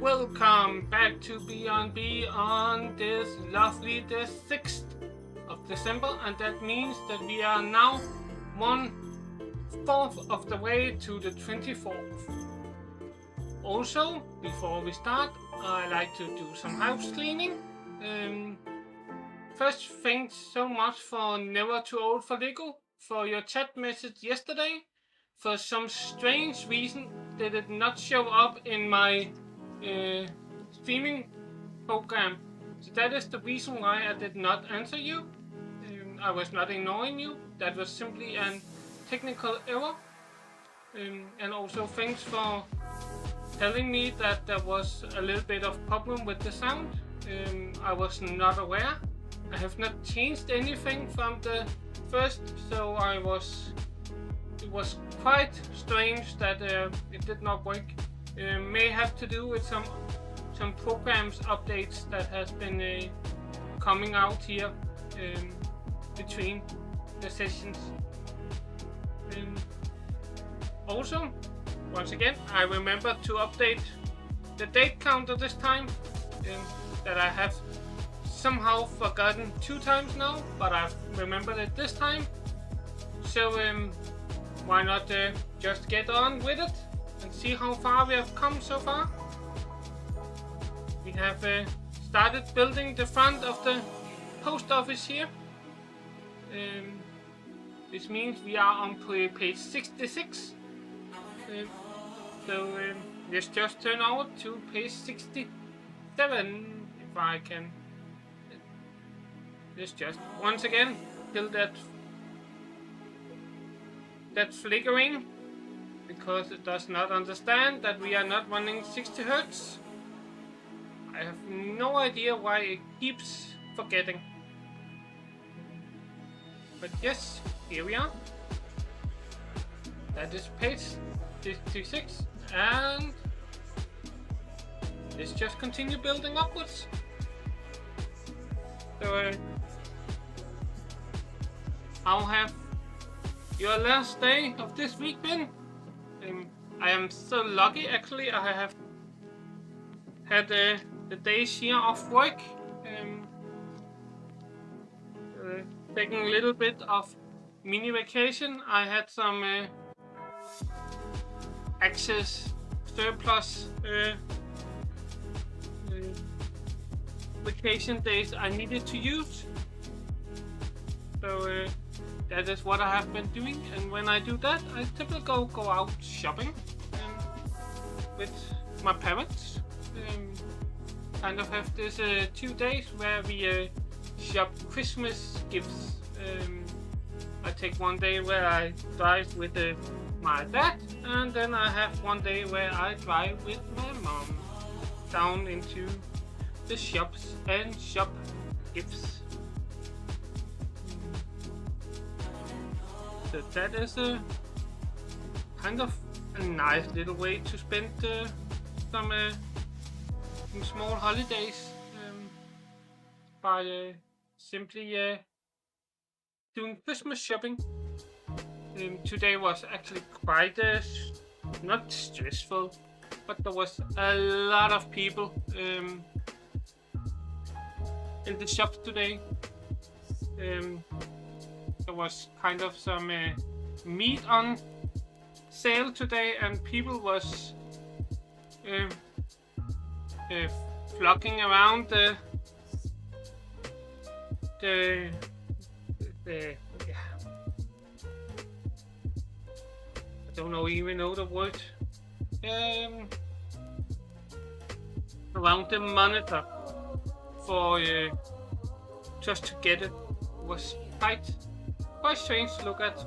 Welcome back to B&B on this lovely the 6th of December, and that means that we are now 1/4 of the way to the 24th. Also, before we start, I like to do some house cleaning. First, thanks so much for Never Too Old for Lego for your chat message yesterday. For some strange reason, they did not show up in my streaming program. So that is the reason why I did not answer you. I was not ignoring you. That was simply a technical error. And also thanks for telling me that there was a little bit of problem with the sound. I was not aware. I have not changed anything from the first, so it was quite strange that it did not work. May have to do with some programs updates that has been coming out here between the sessions. Also, once again, I remember to update the date counter this time, that I have somehow forgotten 2 times now, but I've remembered it this time. So why not just get on with it and see how far we have come so far. We have started building the front of the post office here. This means we are on page 66. So let's just turn over to page 67 if I can. Let's just once again kill that flickering, because it does not understand that we are not running 60 Hz. I have no idea why it keeps forgetting. But yes, here we are. That is page 56, and let's just continue building upwards. So how have your last day of this week been? I am so lucky, actually. I have had the days here off work, taking a little bit of mini vacation. I had some access surplus vacation days I needed to use. So that is what I have been doing, and when I do that, I typically go out shopping with my parents. Kind of have this 2 days where we shop Christmas gifts. I take 1 day where I drive with my dad, and then I have 1 day where I drive with my mom down into the shops and shop gifts. So that is kind of a nice little way to spend some small holidays by simply doing Christmas shopping. Today was actually quite not stressful, but there was a lot of people in the shops today. There was kind of some meat on sale today, and people was flocking around the I don't even know the word. Around the monitor for just to get it. Was quite strange to look at.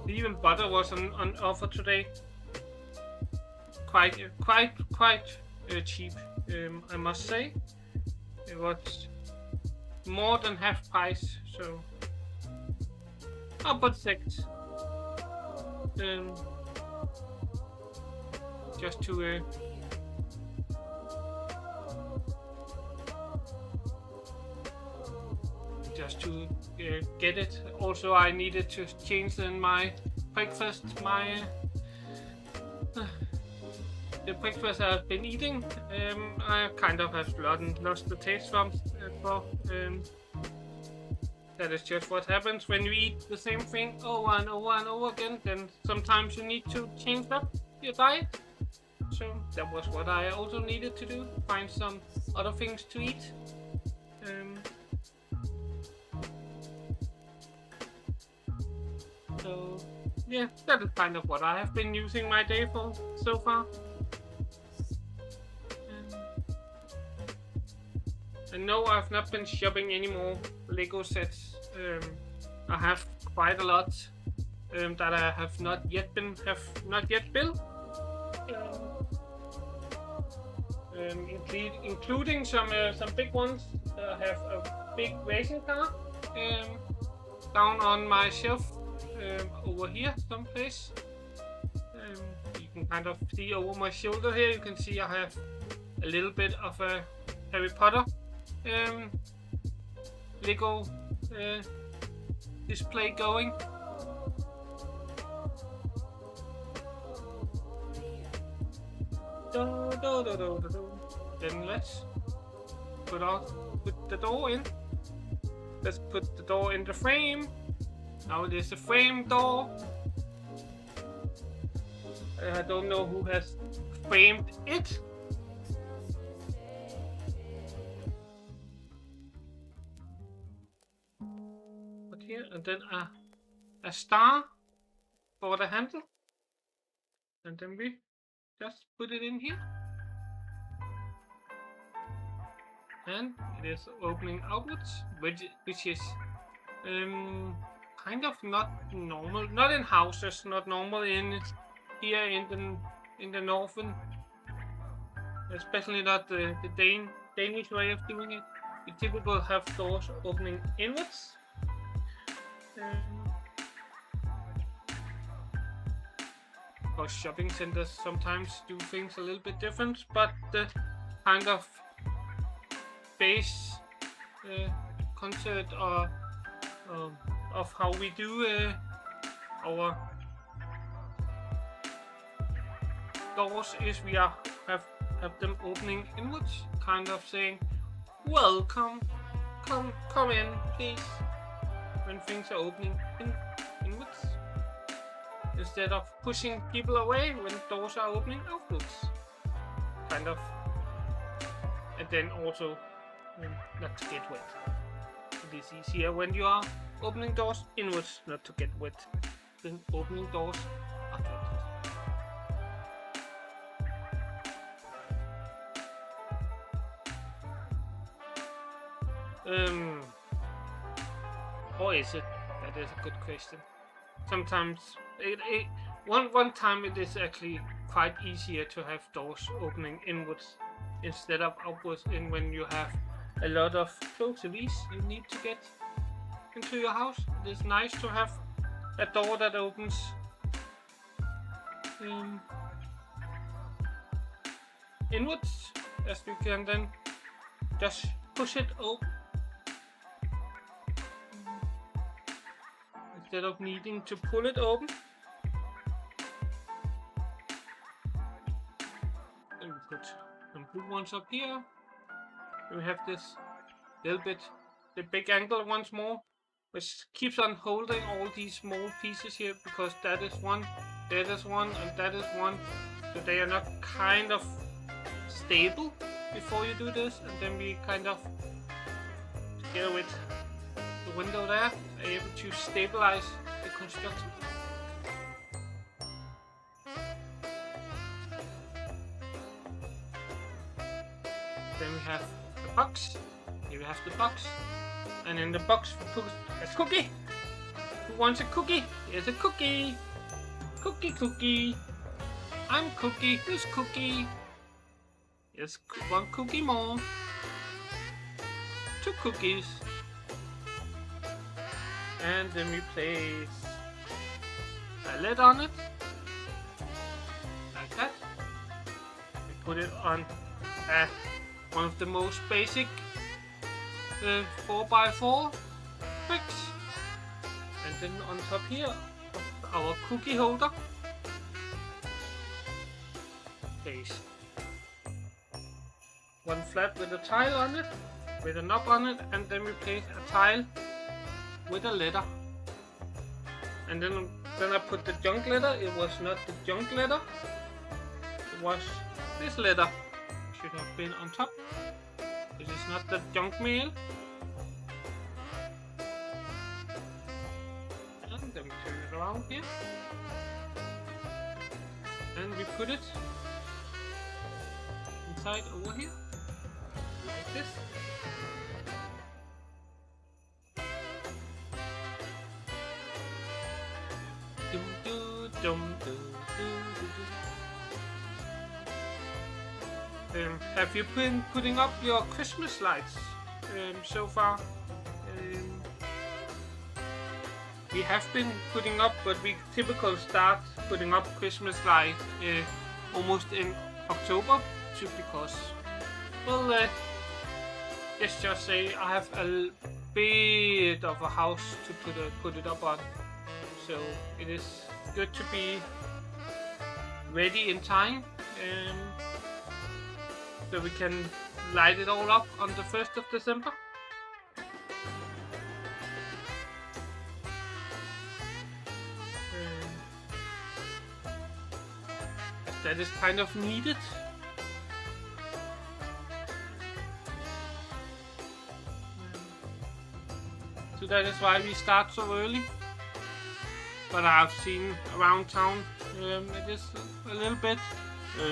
Even butter was on offer today. Quite cheap, I must say. It was more than half price, so but six. Just to get it. Also, I needed to change in my breakfast, my the breakfast I've been eating, I kind of have lost the taste for. That is just what happens when you eat the same thing over and over and over again. Then sometimes you need to change up your diet. So that was what I also needed to do. Find some other things to eat. So yeah, that is kind of what I have been using my day for so far. And no, I've not been shopping any more Lego sets. I have quite a lot that I have not yet built. Including some big ones. I have a big racing car down on my shelf over here someplace. You can kind of see over my shoulder here. You can see I have a little bit of a Harry Potter Lego display going. Then let's put the door in. Let's put the door in the frame. Now it is a frame door. I don't know who has framed it. But here, and then a star for the handle. And then we just put it in here. And it is opening outwards, which is kind of not normal. Not in houses, not normal in here in the northern, especially not the Danish way of doing it. We typically have doors opening inwards. Of course, shopping centers sometimes do things a little bit different, but the kind of base concept of how we do our doors is we have them opening inwards, kind of saying, "Welcome, come in, please." When things are opening inwards, instead of pushing people away when doors are opening outwards, kind of, and then also not to get wet. It is easier when you are opening doors inwards, not to get wet, than opening doors outwards. Or is it? That is a good question. Sometimes, one time it is actually quite easier to have doors opening inwards instead of outwards. And when you have a lot of groceries you need to get into your house, it is nice to have a door that opens inwards, as you can then just push it open instead of needing to pull it open. Then we put some blue ones up here. We have this little bit, the big angle once more, which keeps on holding all these small pieces here, because that is one, and that is one, so they are not kind of stable before you do this, and then we kind of, together with the window there, are able to stabilize the construction. Then we have the box. Here we have the box, and in the box we put a cookie. Who wants a cookie? Here's a cookie. Cookie. I'm Cookie. Who's Cookie? Here's one cookie more. 2 cookies. And then we place a lid on it, like that. We put it on one of the most basic 4x4 bricks, and then on top here our cookie holder. place one flat with a tile on it, with a knob on it, and then we place a tile with a letter. And then I put the junk letter. It was not the junk letter. It was this letter. Should have been on top. This is not the junk mail. And then we turn it around here. And we put it inside over here. Like this. Dum, dum, dum, dum, dum. Have you been putting up your Christmas lights so far? We have been putting up, but we typically start putting up Christmas lights almost in October, because, well, let's just say I have a bit of a house to put it up on, so it is good to be ready in time, so we can light it all up on the 1st of December. That is kind of needed. So that is why we start so early. But I've seen around town it is a little bit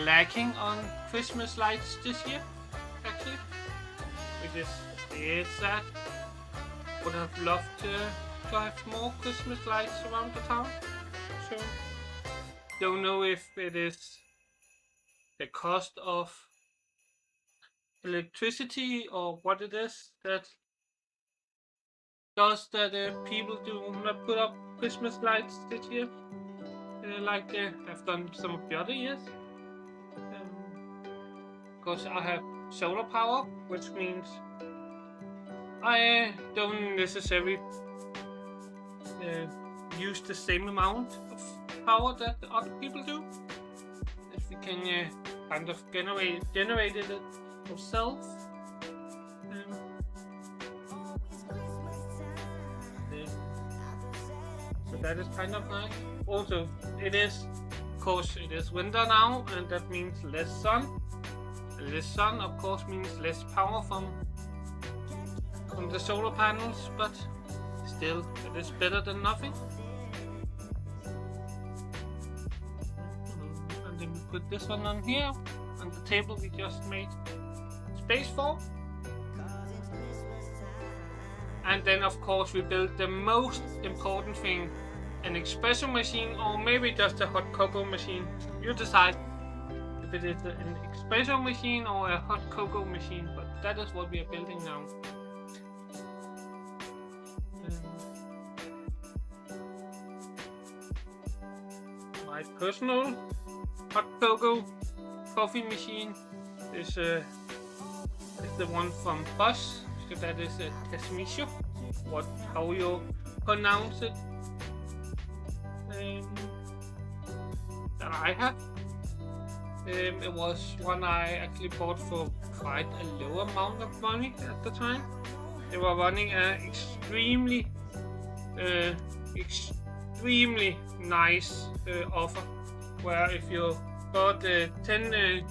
lacking on Christmas lights this year, actually, which is sad. Would have loved to have more Christmas lights around the town. So don't know if it is the cost of electricity or what it is that does that people do not put up Christmas lights this year like I've done some of the other years. Because I have solar power, which means I don't necessarily use the same amount of power that other people do. If we can kind of generate it ourselves. So that is kind of nice. Also, of course, it is winter now, and that means less sun. Less sun, of course, means less power from the solar panels, but still, it is better than nothing. And then we put this one on here, on the table we just made space for. And then, of course, we built the most important thing, an espresso machine, or maybe just a hot cocoa machine. You decide if it is an espresso machine or a hot cocoa machine, but that is what we are building now. My personal hot cocoa coffee machine is the one from Bosch. So that is a Tesmisho, how you pronounce it, that I have. It was one I actually bought for quite a low amount of money at the time. They were running an extremely nice offer, where if you bought 10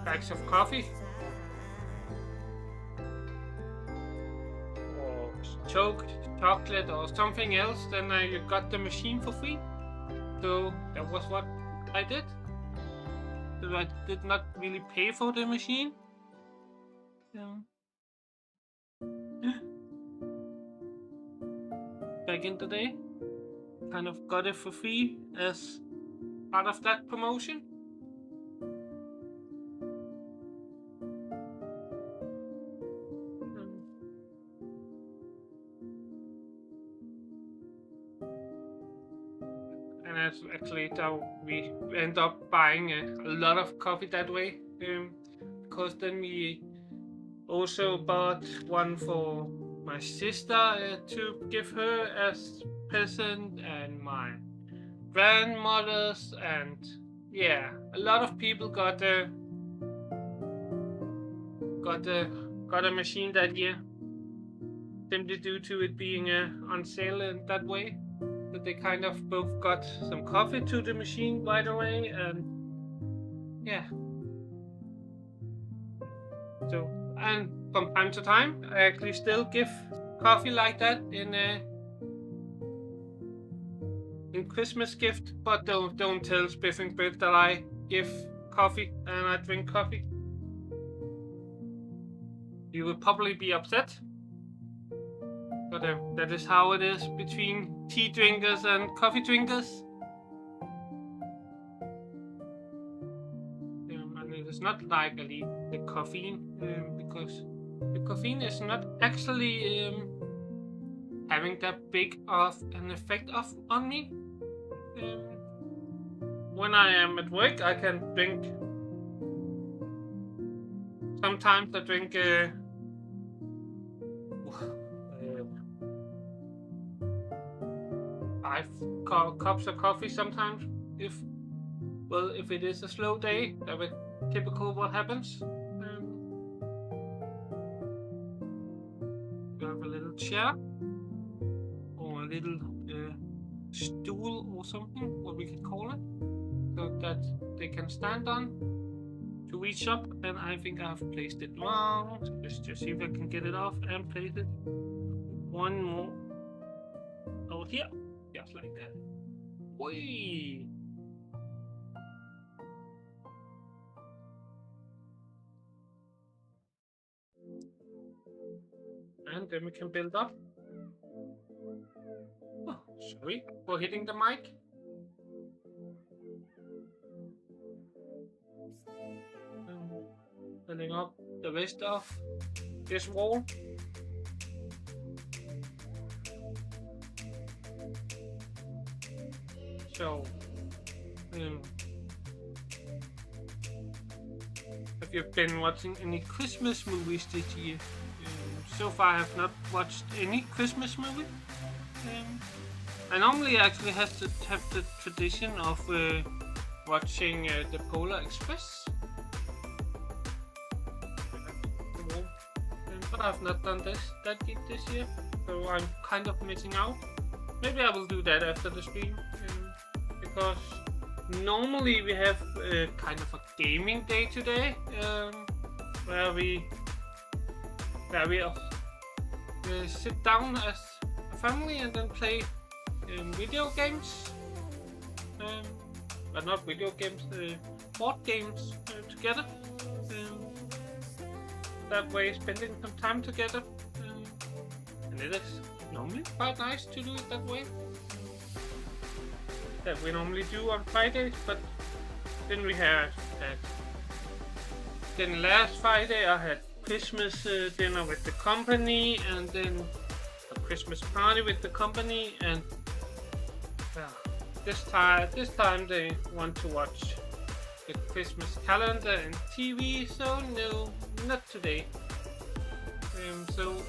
bags of coffee, chocolate or something else, then you got the machine for free. So that was what I did. So I did not really pay for the machine. Back in the day, kind of got it for free as part of that promotion. Actually, we end up buying a lot of coffee that way, because then we also bought one for my sister to give her as present, and my grandmothers, and yeah, a lot of people got a machine that year, simply due to it being on sale in that way. So they kind of both got some coffee to the machine right away, and yeah. So, and from time to time, I actually still give coffee like that in Christmas gift, but don't tell Spiff and Biff that I give coffee and I drink coffee. You will probably be upset, but that is how it is between tea drinkers and coffee drinkers. And it is not like I need the caffeine, because the caffeine is not actually having that big of an effect on me. When I am at work, I can drink. Sometimes I drink 5 cups of coffee. Sometimes, if it is a slow day, that is typical what happens. You have a little chair or a little stool or something, what we could call it, so that they can stand on to reach up. And I think I have placed it wrong, so let's just see if I can get it off and place it one more over here, just like that. Whee! And then we can build up. Oh, sorry for hitting the mic. Building up the rest of this wall. So, have you been watching any Christmas movies this year? So far, I have not watched any Christmas movie. I normally actually have the tradition of watching the Polar Express, but I've not done that this year, so I'm kind of missing out. Maybe I will do that after the stream, because normally we have kind of a gaming day today, where we sit down as a family and then play video games, but not video games, board games together. That way, spending some time together, and it is normally quite nice to do it that way. That we normally do on Fridays, but then we had that. Then last Friday I had Christmas dinner with the company, and then a Christmas party with the company, and this time they want to watch the Christmas calendar and TV, so no, not today. So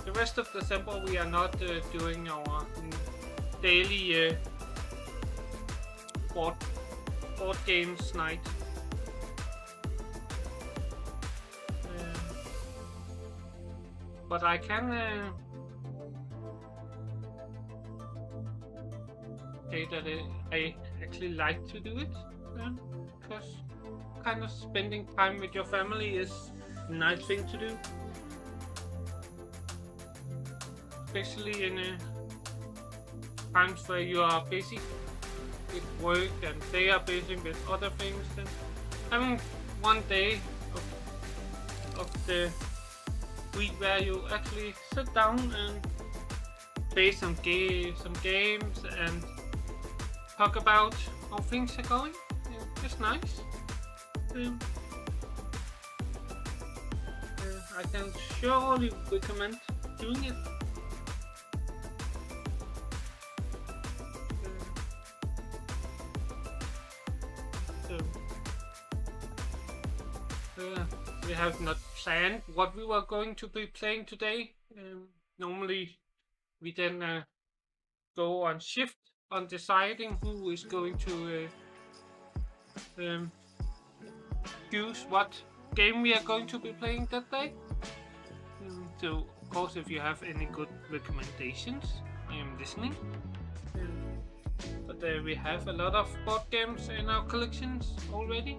the rest of December we are not doing our daily board games night. But I can say that I actually like to do it, because kind of spending time with your family is a nice thing to do, especially in times where you are busy with work and they are busy with other things. And having one day of the week where you actually sit down and play some games and talk about how things are going. It's nice. I can surely recommend doing it. We have not planned what we were going to be playing today. Normally we then go on shift on deciding who is going to choose what game we are going to be playing that day. So of course, if you have any good recommendations, I am listening. But we have a lot of board games in our collections already.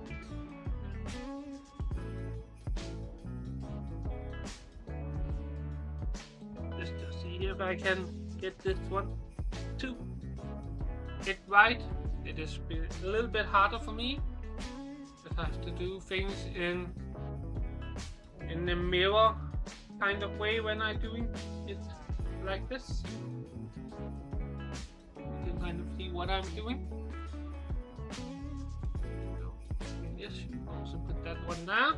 Let's just see if I can get this one to get right. It is a little bit harder for me. I have to do things in the mirror kind of way when I'm doing it like this. You can kind of see what I'm doing. So, yes, also put that one there.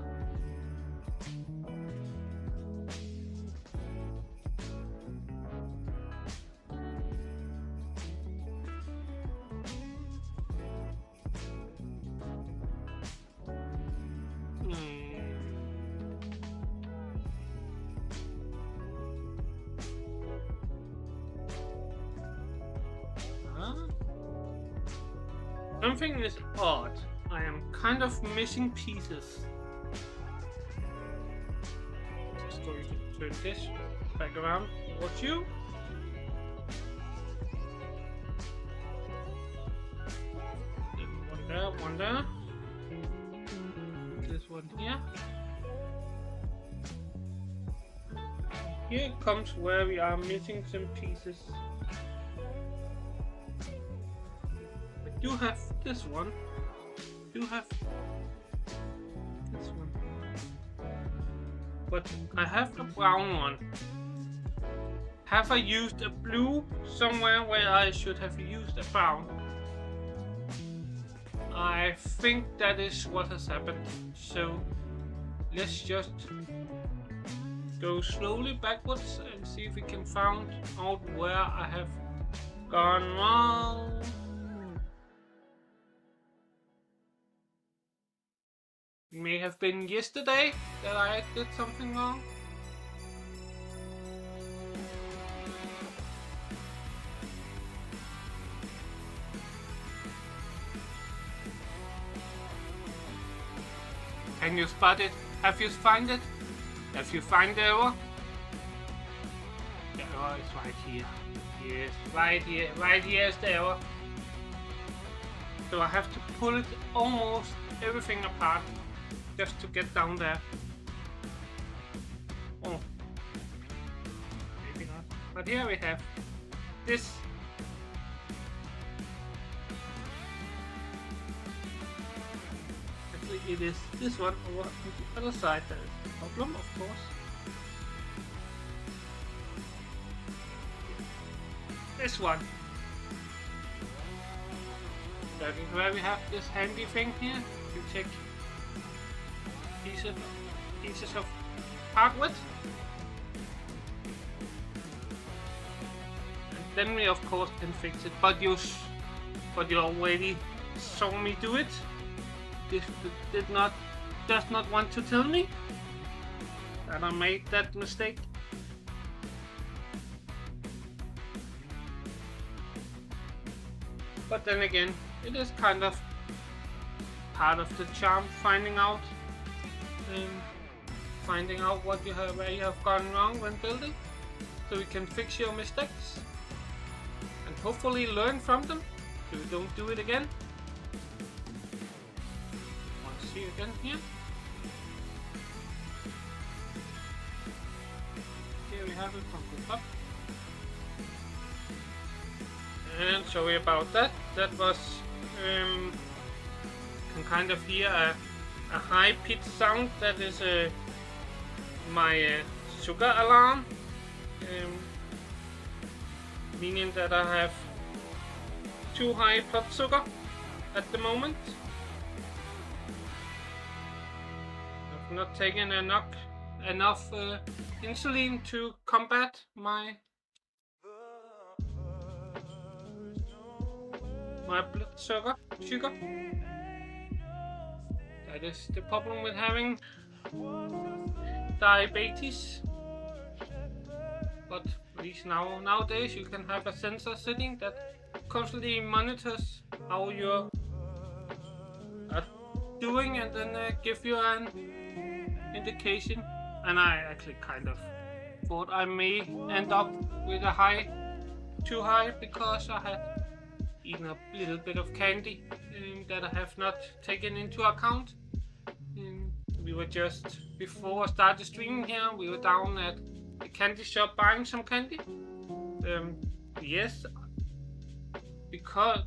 Something is odd. I am kind of missing pieces. Just going to turn this back around towards you. One there, one there. This one here. Here comes where we are missing some pieces. You have this one. You have this one. But I have a brown one. Have I used a blue somewhere where I should have used a brown? I think that is what has happened. So let's just go slowly backwards and see if we can find out where I have gone wrong. It may have been yesterday that I did something wrong. Can you spot it? Have you found it? Have you found the error? The error is right here. Yes, right here. Right here is the error. So I have to pull it almost everything apart. Just to get down there. Oh, maybe not. But here we have this. Actually, it is this one over on the other side that is the problem, of course. This one. That is where we have this handy thing here to check pieces of hardwood, and then we of course can fix it. But you already saw me do it. This does not want to tell me that I made that mistake. But then again, it is kind of part of the charm, finding out what you have, where you have gone wrong when building, so you can fix your mistakes and hopefully learn from them so you don't do it again. Want to see again here? Here we have it from the top. And sorry about that. That was can kind of hear a high-pitched sound. That is my sugar alarm, meaning that I have too high blood sugar at the moment. I've not taken enough insulin to combat my blood sugar. That is the problem with having diabetes. But at least nowadays you can have a sensor sitting that constantly monitors how your doing and then give you an indication. And I actually kind of thought I may end up with a too high, because I had eaten a little bit of candy that I have not taken into account. We were just, before I started streaming here, we were down at the candy shop buying some candy. Yes, because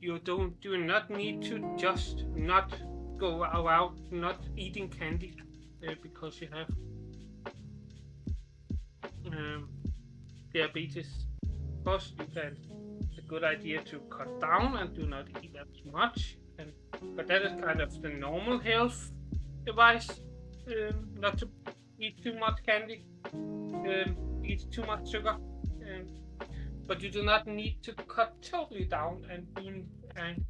you do not need to just not go out not eating candy because you have diabetes. Of course, it's a good idea to cut down and do not eat that much. But that is kind of the normal health advice, not to eat too much candy, eat too much sugar. But you do not need to cut totally down and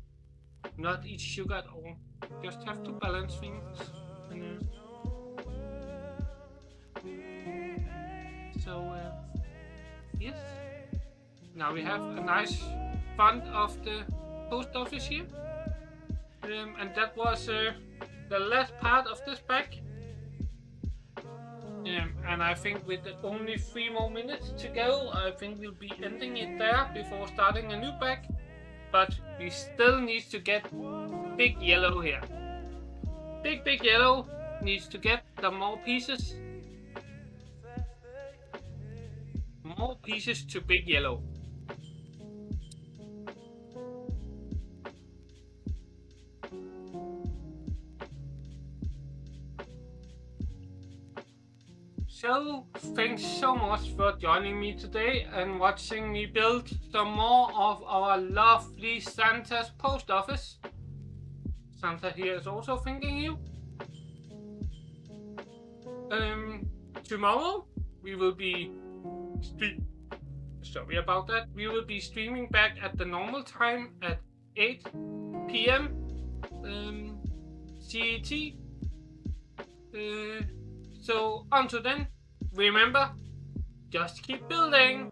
not eat sugar at all. Just have to balance things. Yes. Now we have a nice front of the post office here. And that was the last part of this bag. And I think with only 3 more minutes to go, I think we'll be ending it there before starting a new bag. But we still need to get Big Yellow here. Big Yellow needs to get the more pieces. More pieces to Big Yellow. So, thanks so much for joining me today and watching me build some more of our lovely Santa's post office. Santa here is also thanking you. Tomorrow we will be sorry about that. We will be streaming back at the normal time at 8 p.m. CET. So until then, remember, just keep building.